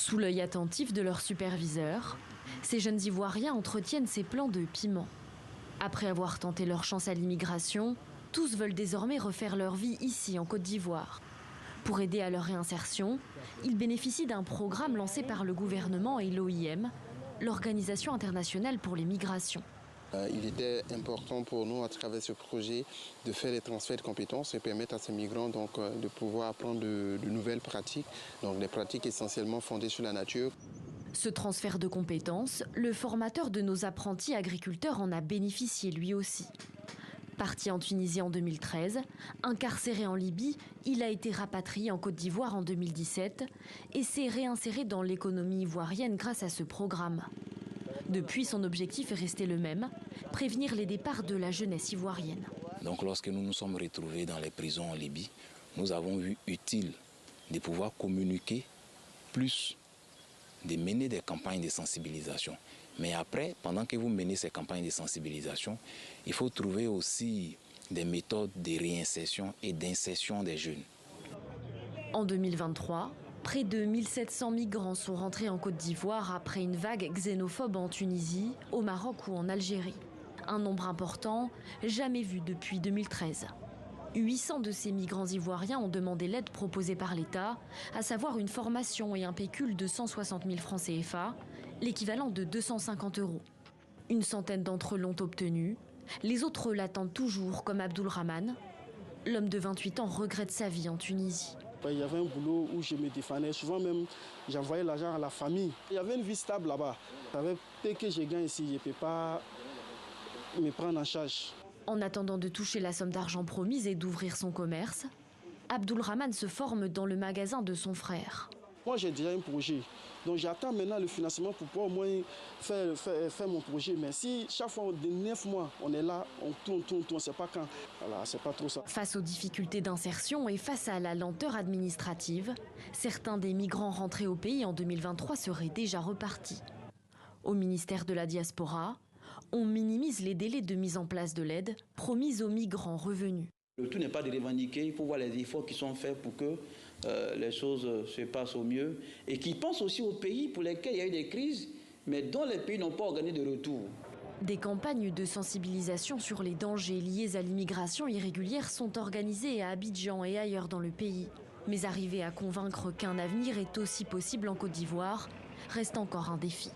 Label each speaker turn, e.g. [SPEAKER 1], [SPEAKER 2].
[SPEAKER 1] Sous l'œil attentif de leur superviseur, ces jeunes Ivoiriens entretiennent ces plants de piment. Après avoir tenté leur chance à l'immigration, tous veulent désormais refaire leur vie ici en Côte d'Ivoire. Pour aider à leur réinsertion, ils bénéficient d'un programme lancé par le gouvernement et l'OIM, l'Organisation internationale pour les migrations.
[SPEAKER 2] Il était important pour nous, à travers ce projet, de faire des transferts de compétences et permettre à ces migrants donc, de pouvoir apprendre de nouvelles pratiques, donc des pratiques essentiellement fondées sur la nature.
[SPEAKER 1] Ce transfert de compétences, le formateur de nos apprentis agriculteurs en a bénéficié lui aussi. Parti en Tunisie en 2013, incarcéré en Libye, il a été rapatrié en Côte d'Ivoire en 2017 et s'est réinséré dans l'économie ivoirienne grâce à ce programme. Depuis, son objectif est resté le même, prévenir les départs de la jeunesse ivoirienne.
[SPEAKER 3] Donc lorsque nous nous sommes retrouvés dans les prisons en Libye, nous avons vu utile de pouvoir communiquer plus, de mener des campagnes de sensibilisation. Mais après, pendant que vous menez ces campagnes de sensibilisation, il faut trouver aussi des méthodes de réinsertion et d'insertion des jeunes.
[SPEAKER 1] En 2023, près de 1700 migrants sont rentrés en Côte d'Ivoire après une vague xénophobe en Tunisie, au Maroc ou en Algérie. Un nombre important, jamais vu depuis 2013. 800 de ces migrants ivoiriens ont demandé l'aide proposée par l'État, à savoir une formation et un pécule de 160 000 francs CFA, l'équivalent de 250 €. Une centaine d'entre eux l'ont obtenu. Les autres l'attendent toujours, comme Abdulrahman. L'homme de 28 ans regrette sa vie en Tunisie.
[SPEAKER 4] Il y avait un boulot où je me défendais. Souvent même, j'envoyais l'argent à la famille. Il y avait une vie stable là-bas. Avec peu que je gagne ici, je ne peux pas me prendre en charge.
[SPEAKER 1] En attendant de toucher la somme d'argent promise et d'ouvrir son commerce, Abdulrahman se forme dans le magasin de son frère.
[SPEAKER 4] Moi, j'ai déjà un projet. Donc j'attends maintenant le financement pour pouvoir au moins faire mon projet. Mais si chaque fois, de 9 mois, on est là, on tourne, on ne sait pas quand. Voilà, c'est pas trop ça.
[SPEAKER 1] Face aux difficultés d'insertion et face à la lenteur administrative, certains des migrants rentrés au pays en 2023 seraient déjà repartis. Au ministère de la Diaspora, on minimise les délais de mise en place de l'aide promise aux migrants revenus.
[SPEAKER 5] Le tout n'est pas de revendiquer, il faut voir les efforts qui sont faits pour que les choses se passent au mieux et qui pensent aussi aux pays pour lesquels il y a eu des crises, mais dont les pays n'ont pas organisé de retour.
[SPEAKER 1] Des campagnes de sensibilisation sur les dangers liés à l'immigration irrégulière sont organisées à Abidjan et ailleurs dans le pays. Mais arriver à convaincre qu'un avenir est aussi possible en Côte d'Ivoire reste encore un défi.